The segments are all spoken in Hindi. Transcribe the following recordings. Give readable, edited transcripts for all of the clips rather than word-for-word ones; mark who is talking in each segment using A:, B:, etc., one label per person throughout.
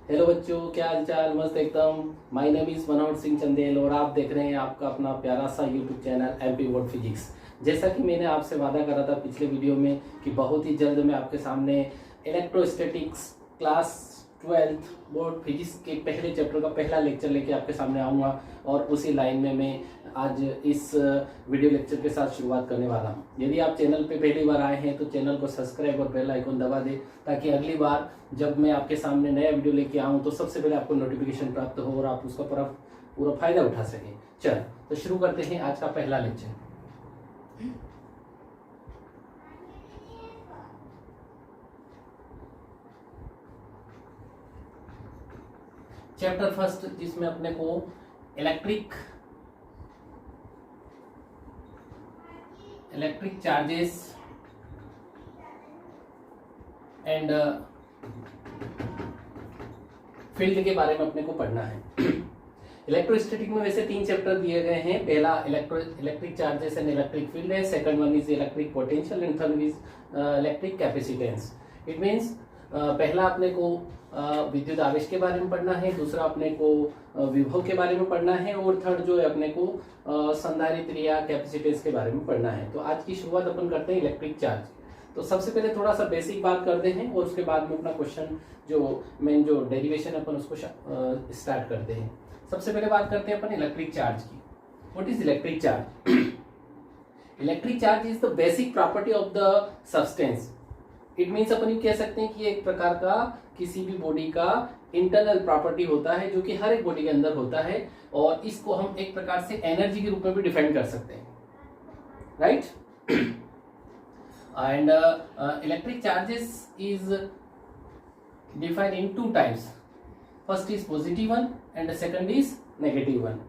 A: हेलो बच्चों, क्या हाल चाल। मस्त एकदम। My name is Manohar Singh Chandel और आप देख रहे हैं आपका अपना प्यारा सा YouTube channel MP board physics. जैसा कि मैंने आपसे वादा करा था पिछले वीडियो में कि बहुत ही जल्द मैं आपके सामने electrostatics class 12th board physics के पहले चैप्टर का पहला लेक्चर लेके आपके सामने आऊँगा और उसी लाइन में मैं आज इस वीडियो लेक्चर के साथ शुरुआत करने वाला हूँ। यदि आप चैनल पे पहली बार आए हैं तो चैनल को सब्सक्राइब और बेल आइकन दबा दें ताकि अगली बार जब मैं आपके सामने नया वीडियो लेके आऊँ तो सबसे पहले आपको नोटिफिकेशन प्राप्त हो और आप उसका पूरा फायदा उठा सकें। चल तो शुरू करते हैं आज का पहला लेक्चर। चैप्टर फर्स्ट जिसमें अपने को इलेक्ट्रिक चार्जेस एंड फील्ड के बारे में अपने को पढ़ना है। इलेक्ट्रोस्टैटिक में वैसे 3 चैप्टर दिए गए हैं। पहला electric charges and electric field है, second one is electric potential and third is electric capacitance. It means पहला अपने को विद्युत आवेश के बारे में पढ़ना है, दूसरा अपने को विभव के बारे में पढ़ना है और थर्ड जो है अपने को संधारित्र या कैपेसिटेंस के बारे में पढ़ना है। तो आज की शुरुआत अपन करते हैं इलेक्ट्रिक चार्ज। तो सबसे पहले थोड़ा सा बेसिक बात करते हैं और उसके बाद में अपना क्वेश्चन जो मेन जो डेरिवेशन है अपन उसको स्टार्ट करते हैं। सबसे पहले बात करते हैं अपन इलेक्ट्रिक चार्ज की। What is electric charge? Electric charge is the basic property of the substance. It means अपन ये कह सकते हैं कि एक प्रकार का किसी भी बॉडी का इंटरनल प्रॉपर्टी होता है जो कि हर एक बॉडी के अंदर होता है और इसको हम एक प्रकार से एनर्जी के रूप में भी डिफाइन कर सकते हैं, right? And electric charges is defined in 2 types. First is positive one and second is negative one.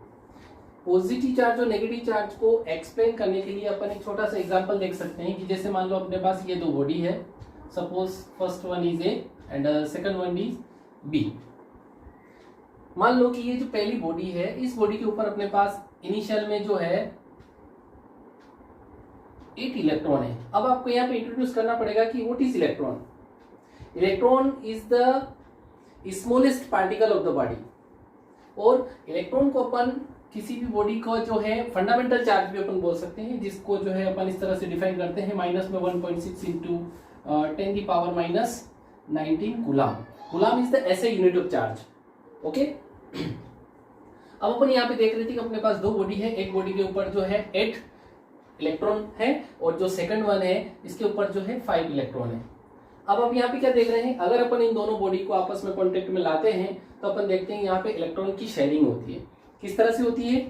A: Positive charge और नेगेटिव चार्ज को एक्सप्लेन करने के लिए अपन एक छोटा सा एग्जांपल देख सकते हैं कि जैसे मान लो अपने पास ये 2 बॉडी है। Suppose first one is A and second one is B. मान लो कि ये जो पहली बॉडी है इस बॉडी के ऊपर अपने पास इनिशियल में जो है 8 इलेक्ट्रॉन है। अब आपको यहाँ पे इंट्रोड्यूस करना पड़ेगा कि what is electron. Electron is the smallest particle of the body और इलेक्ट्रॉन को अपन किसी भी बॉडी को जो है फंडामेंटल चार्ज भी अपन बोल सकते हैं, जिसको जो है अपन इस तरह से डिफाइन करते हैं माइनस में 1.6 into 10⁻⁹ coulomb. Coulomb is the ऐसे यूनिट ऑफ चार्ज। ओके, अब अपन यहाँ पे देख रहे थे कि अपने पास 2 बॉडी है। एक बॉडी के ऊपर जो है 8 इलेक्ट्रॉन है और जो सेकंड वन है इसके ऊपर जो है 5 इलेक्ट्रॉन है। अब यहाँ पे क्या देख रहे हैं, अगर अपन इन दोनों बॉडी को आपस में कॉन्टेक्ट में लाते हैं तो अपन देखते हैं यहाँ पे इलेक्ट्रॉन की शेयरिंग होती है। किस तरह से होती है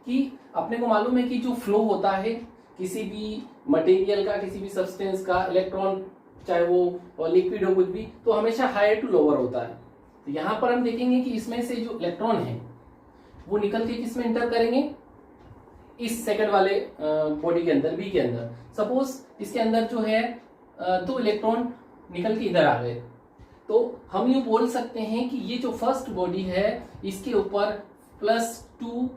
A: कि अपने को मालूम है कि जो फ्लो होता है किसी भी मटेरियल का, किसी भी सब्सटेंस का, इलेक्ट्रॉन चाहे वो लिक्विड हो कुछ भी, तो हमेशा हायर टू लोअर होता है। तो यहाँ पर हम देखेंगे कि इसमें से जो इलेक्ट्रॉन है वो निकल के किस में इंटर करेंगे, इस सेकंड वाले बॉडी के अंदर, बी के अंदर। सपोज इसके अंदर जो है 2 इलेक्ट्रॉन निकल के इधर आ गए, तो हम ये बोल सकते हैं कि ये जो फर्स्ट बॉडी है इसके ऊपर +2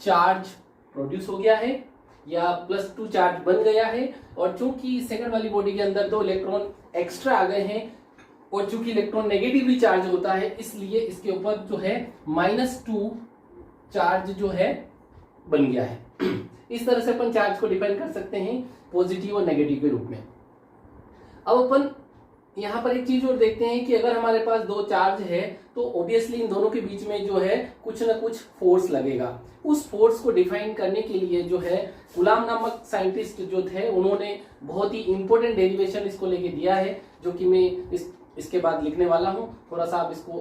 A: चार्ज प्रोड्यूस हो गया है या +2 चार्ज बन गया है। और चूंकि सेकंड वाली बॉडी के अंदर 2 इलेक्ट्रॉन एक्स्ट्रा आ गए हैं और चूंकि इलेक्ट्रॉन नेगेटिवली चार्ज होता है इसलिए इसके ऊपर जो है -2 चार्ज जो है बन गया है। इस तरह से अपन चार्ज को डिफाइन कर सकते हैं पॉजिटिव और नेगेटिव के रूप में। अब अपन यहाँ पर एक चीज और देखते हैं कि अगर हमारे पास 2 चार्ज है तो ऑब्वियसली इन दोनों के बीच में जो है कुछ ना कुछ फोर्स लगेगा। उस फोर्स को डिफाइन करने के लिए जो है कूलाम नामक साइंटिस्ट जो थे उन्होंने बहुत ही इंपॉर्टेंट डेरिवेशन इसको लेके दिया है, जो कि मैं इसके बाद लिखने वाला हूँ। थोड़ा सा आप इसको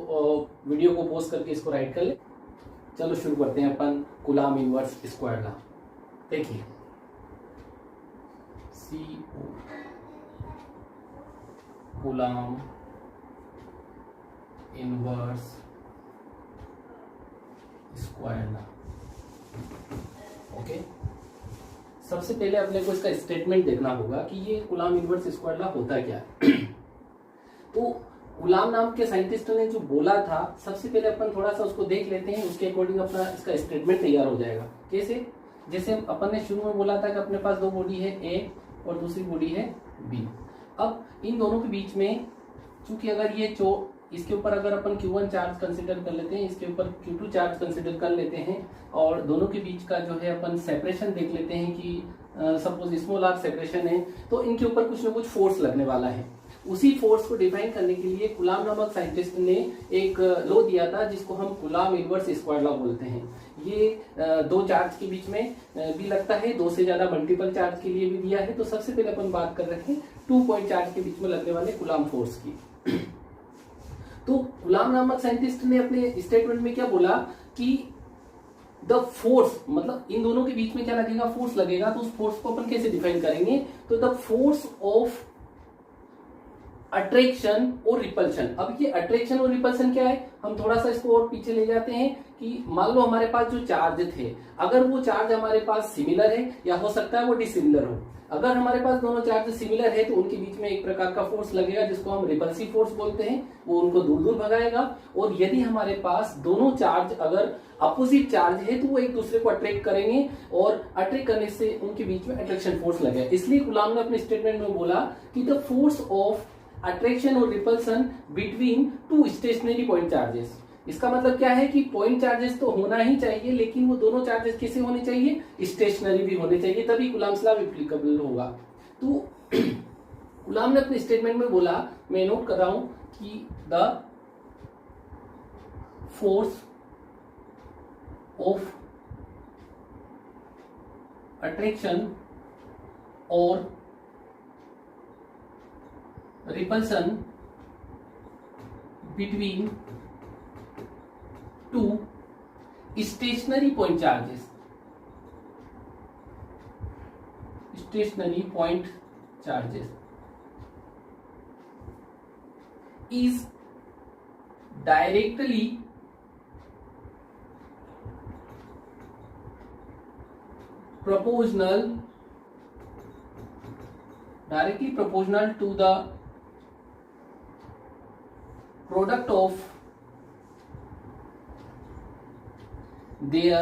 A: वीडियो को पॉज करके इसको राइट कर ले। चलो शुरू करते हैं अपन कूलाम इनवर्स स्क्वायर लॉ। देखिए coulomb inverse square law. Okay, सबसे पहले अपने को इसका स्टेटमेंट देखना होगा कि ये कूलाम इनवर्स स्क्वायर लॉ होता क्या है। तो कूलाम नाम के साइंटिस्ट ने जो बोला था, सबसे पहले अपन थोड़ा सा उसको देख लेते हैं, उसके अकॉर्डिंग अपना इसका स्टेटमेंट तैयार हो जाएगा। कैसे? जैसे अपन ने शुरू में बोला था कि अपने पास 2 बॉडी है, ए और दूसरी बॉडी है बी। अब इन दोनों के बीच में चूंकि अगर ये इसके ऊपर अगर अपन Q1 चार्ज कंसिडर कर लेते हैं, इसके ऊपर Q2 चार्ज कंसिडर कर लेते हैं और दोनों के बीच का जो है अपन सेपरेशन देख लेते हैं कि सपोज स्मॉल आर सेपरेशन है, तो इनके ऊपर कुछ ना कुछ फोर्स लगने वाला है। उसी फोर्स को डिफाइन करने के लिए कुलाम नामक साइंटिस्ट ने एक लॉ दिया था जिसको हम कुलाम इनवर्स स्क्वायर लॉ बोलते हैं। ये दो चार्ज के बीच में भी लगता है, दो से ज्यादा मल्टीपल चार्ज के लिए भी दिया है। तो सबसे पहले अपन बात कर रहे हैं 2 पॉइंट चार्ज के बीच में लगने वाले कुलाम फोर्स की। तो कुलाम नामक साइंटिस्ट ने अपने स्टेटमेंट में क्या बोला कि द फोर्स, मतलब इन दोनों के बीच में क्या लगेगा, फोर्स लगेगा। तो उस फोर्स को अपन कैसे डिफाइन करेंगे, तो द फोर्स ऑफ अट्रैक्शन और रिपल्शन। अब ये अट्रैक्शन और रिपल्शन क्या है, हम थोड़ा सा इसको और पीछे ले जाते हैं कि मान लो हमारे पास जो चार्ज थे, अगर वो चार्ज हमारे पास सिमिलर है या हो सकता है वो डिसिमिलर हो। अगर हमारे पास दोनों चार्ज सिमिलर है तो उनके बीच में एक प्रकार का फोर्स लगेगा जिसको हम रिपल्सिव फोर्स बोलते हैं, वो उनको दूर दूर भगाएगा। और यदि हमारे पास दोनों चार्ज अगर अपोजिट चार्ज है तो वो एक दूसरे को अट्रैक्ट करेंगे और अट्रैक्ट करने से उनके बीच में अट्रैक्शन फोर्स लगेगा। इसलिए गुलाम ने अपने स्टेटमेंट में बोला कि द फोर्स ऑफ अट्रैक्शन और repulsion between two stationary point charges. इसका मतलब क्या है कि पॉइंट चार्जेस तो होना ही चाहिए, लेकिन वो दोनों चार्जेस कैसे होने चाहिए, स्टेशनरी भी होने चाहिए, तभी कुलाम्स लॉ एप्लीकेबल होगा। तो कुलाम ने अपने स्टेटमेंट में बोला, मैं नोट कर रहा हूं कि द फोर्स ऑफ अट्रैक्शन और repulsion between two stationary point charges, is directly proportional to the product of their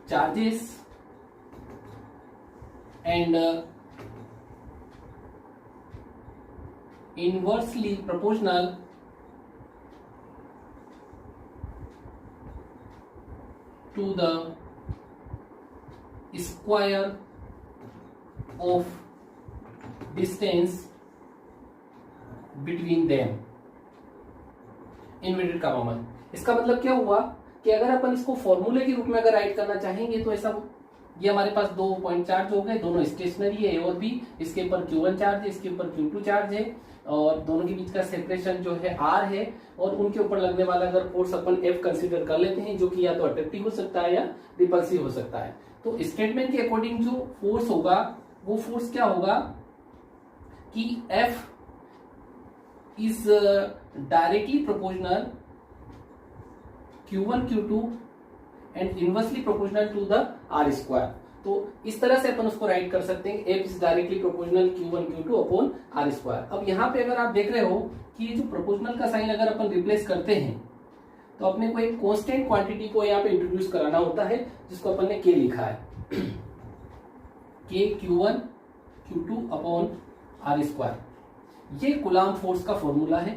A: charges and inversely proportional to the square of distance between them, inverted comma में। इसका मतलब क्या हुआ कि अगर अपन इसको फॉर्मूले के रूप में अगर राइट करना चाहेंगे तो ऐसा, ये हमारे पास 2 पॉइंट चार्ज हो गए, दोनों स्टेशनरी है ए और बी, इसके ऊपर Q1 चार्ज है, इसके ऊपर Q2 चार्ज है और दोनों के बीच का सेपरेशन जो है R है और उनके ऊपर लगने वाला अगर फोर्स अपन F कंसीडर कर लेते हैं, जो कि या तो अट्रैक्टिव हो सकता है या रिपल्सिव हो सकता है। तो स्टेटमेंट के अकॉर्डिंग जो फोर्स होगा वो फोर्स क्या होगा कि F is directly proportional Q1 Q2 and inversely proportional to the R square। तो इस तरह से अपन उसको राइट कर सकते हैं, F is directly proportional Q1 Q2 upon R square। अब यहाँ पे अगर आप देख रहे हो कि ये जो प्रोपोर्शनल का साइन अगर अपन रिप्लेस करते हैं तो अपने को एक कांस्टेंट क्वांटिटी को यहाँ पे इंट्रोड्यूस कराना होता है जिसको अपन ने K लिखा है, K Q1 Q2 upon R square। ये कुलाम फोर्स का फॉर्मूला है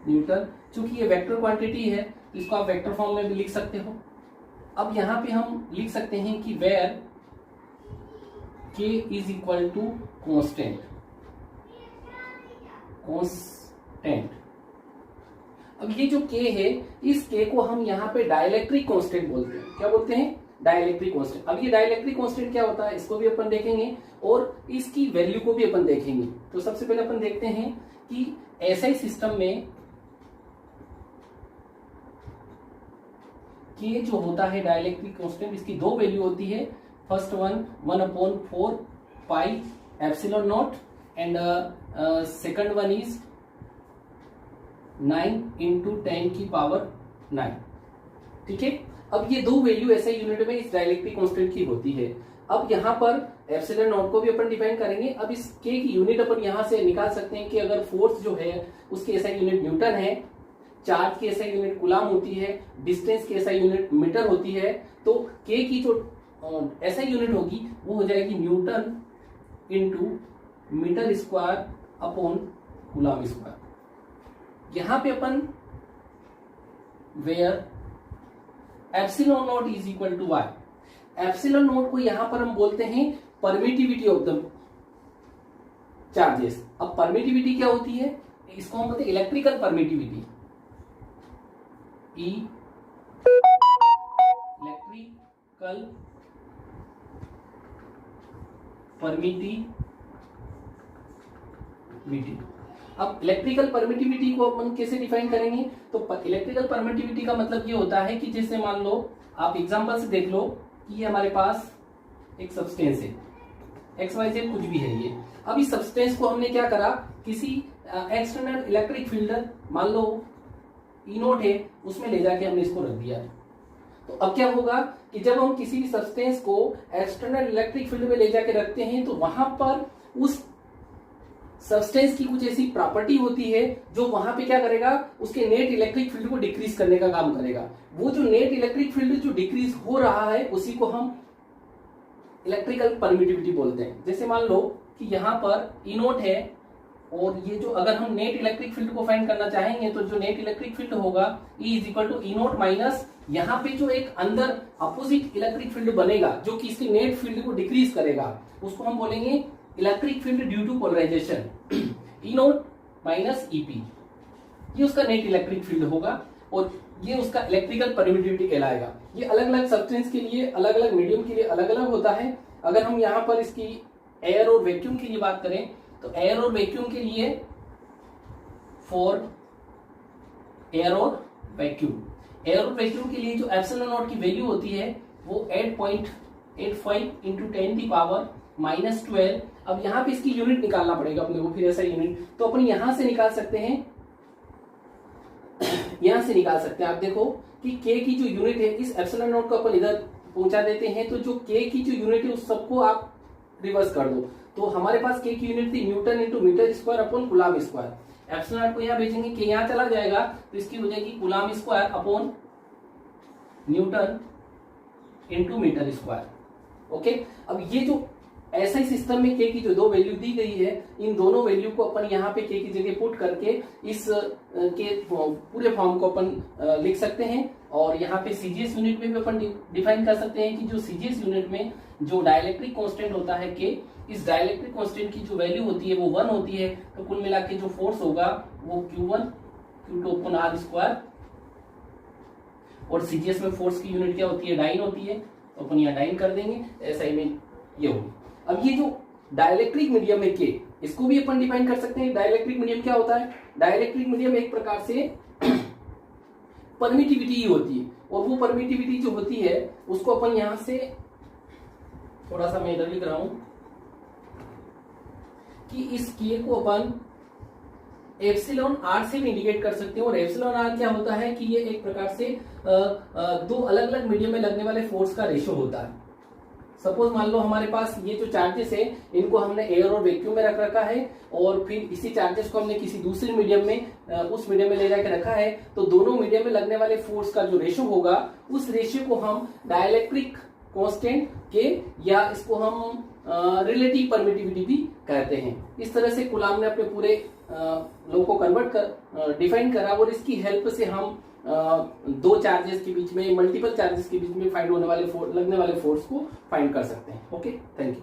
A: न्यूटन। चूंकि ये वेक्टर क्वांटिटी है इसको आप वेक्टर फॉर्म में भी लिख सकते हो। अब यहां पे हम लिख सकते हैं कि where k is equal to constant. अब ये जो k है, इस k को हम यहाँ पे डाइलेक्ट्रिक कांस्टेंट बोलते हैं। क्या बोलते हैं, डाइलेक्ट्रिक कांस्टेंट। अब ये डाइलेक्ट्रिक कांस्टेंट क्या होता है इसको भी अपन देखेंगे और इसकी वैल्यू को भी अपन देखेंगे। तो सबसे पहले अपन देखते हैं कि ऐसा सिस्टम में के जो होता है डाइलेक्ट्रिक कांस्टेंट, इसकी 2 वैल्यू होती है। First one 1/4 pi epsilon not and second one is 9 × 10⁹। ठीक है। अब ये 2 वैल्यू ऐसे यूनिट में इस डाइलेक्ट्रिक कांस्टेंट की होती है। अब यहाँ पर एप्सिलॉन नॉट को भी अपन डिफाइन करेंगे। अब इस के की यूनिट अपन यहाँ से निकाल सकते हैं कि अगर फोर्स जो है उसकी ऐसा यूनिट न्यूटन है, चार्ज की ऐसा यूनिट कुलाम होती है, डिस्टेंस की ऐसा यूनिट मीटर होती है, तो के की जो ऐसा यूनिट होगी वो हो जाएगी newton into metre square upon coulomb square. यहां पे अपन where epsilon naught is equal to Y, epsilon naught को यहां पर हम बोलते हैं परमिटिविटी ऑफ द चार्जेस। अब परमिटिविटी क्या होती है, इसको हम बोलते हैं इलेक्ट्रिकल परमिटिविटी, इलेक्ट्रिकल परमिटिविटी। अब इलेक्ट्रिकल परमिटिविटी को अपन कैसे डिफाइन करेंगे, तो इलेक्ट्रिकल परमिटिविटी का मतलब ये होता है कि जैसे मान लो आप एग्जांपल से देख लो कि ये हमारे पास एक सब्सटेंस है, XYZ कुछ भी है ये। अब इस सब्सटेंस को हमने क्या करा, किसी एक्सटर्नल इलेक्ट्रिक फील्ड मान लो E नोट है, उसमें ले जाके हमने इसको रख दिया। तो अब क्या होगा कि जब हम किसी भी सब्सटेंस को एक्सटर्नल इलेक्ट्रिक फील्ड में ले जाके रखते हैं तो वहां पर उस सब्सटेंस की कुछ ऐसी प्रॉपर्टी होती है जो वहां पे क्या करेगा, उसके नेट इलेक्ट्रिक फील्ड को डिक्रीज करने का काम करेगा। वो जो नेट इलेक्ट्रिक फील्ड जो डिक्रीज हो रहा है उसी को हम इलेक्ट्रिकल परमिटिविटी बोलते हैं। जैसे मान लो कि यहाँ पर E नोट है और ये जो अगर हम नेट इलेक्ट्रिक फील्ड को फाइंड करना चाहेंगे तो जो नेट इलेक्ट्रिक फील्ड होगा E is equal to E naught minus यहाँ पे जो एक अंदर अपोजिट इलेक्ट्रिक फील्ड बनेगा जो कि इसके नेट फील्ड को डिक्रीज करेगा, उसको हम बोलेंगे electric field due to polarization, E naught minus EP। ये उसका नेट इलेक्ट्रिक फील्ड होगा और ये उसका इलेक्ट्रिकल परमिटिविटी कहलाएगा। ये अलग अलग सब्सटेंस के लिए, अलग अलग मीडियम के लिए अलग अलग होता है। अगर हम यहाँ पर इसकी एयर और वैक्यूम की बात करें तो एयर और वैक्यूम के लिए फॉर एयर और वैक्यूम के लिए जो एप्सिलॉन नॉट की वैल्यू होती है वो 8.85 इंटू 10 की पावर -12। अब यहाँ पे इसकी यूनिट निकालना पड़ेगा अपने को, फिर ऐसा यूनिट तो अपन यहां से निकाल सकते हैं, यहां से निकाल सकते हैं। आप देखो कि के की जो यूनिट है, इस एप्सिलॉन नॉट को अपन इधर पहुंचा देते हैं तो जो के की जो यूनिट है उस सबको आप रिवर्स कर दो। तो हमारे पास के की यूनिट थी newton into metre square upon coulomb square. Epsilon naught को यहाँ भेजेंगे, के यहाँ चला जाएगा तो इसकी हो जाएगी coulomb square upon newton into metre square. Okay, अब ये जो ऐसा ही सिस्टम में के की जो दो वैल्यू दी गई है, इन दोनों वैल्यू को अपन यहाँ पे के की जगह पुट करके इस के पूरे फॉर्म को अपन लिख सकते हैं। और यहाँ पे सीजीएस यूनिट में भी अपन डिफाइन कर सकते हैं कि जो सीजीएस यूनिट में जो डाइलेक्ट्रिक कांस्टेंट होता है के, इस डाइलेक्ट्रिक कांस्टेंट की जो वैल्यू होती है वो 1 होती है। तो कुल मिला के जो फोर्स होगा वो Q1 Q2 upon R square, और सीजीएस में फोर्स की यूनिट क्या होती है, डाइन होती है, तो अपन यहाँ डाइन कर देंगे। ऐसा ही में ये होगी। अब ये जो डाइलेक्ट्रिक मीडियम है के, इसको भी अपन डिफाइन कर सकते हैं। डाइलेक्ट्रिक मीडियम क्या होता है, डाइलेक्ट्रिक मीडियम एक प्रकार से परमिटिविटी ही होती है, और वो परमिटिविटी जो होती है उसको अपन यहां से थोड़ा सा मैं इधर लिख रहा हूं कि इस के को अपन एप्सिलॉन आर से भी इंडिकेट कर सकते हैं। और एप्सिलॉन आर क्या होता है कि ये एक प्रकार से दो अलग अलग मीडियम में लगने वाले फोर्स का रेशियो होता है। सपोज मान लो हमारे पास ये जो चार्जेस है इनको हमने एयर और वैक्यूम में रख रखा है, और फिर इसी चार्जेस को हमने किसी दूसरे मीडियम में उस मीडियम में ले जाकर रखा है, तो दोनों मीडियम में लगने वाले फोर्स का जो रेशियो होगा उस रेशियो को हम डाइलेक्ट्रिक कांस्टेंट के, या इसको हम रिलेटिव परमिटिविटी भी कहते हैं। इस तरह से कूलम ने अपने पूरे लॉ को कन्वर्ट कर डिफाइन करा, और इसकी हेल्प से हम दो चार्जेस के बीच में, मल्टीपल चार्जेस के बीच में फाइंड होने वाले लगने वाले फोर्स को फाइंड कर सकते हैं। Okay, thank you.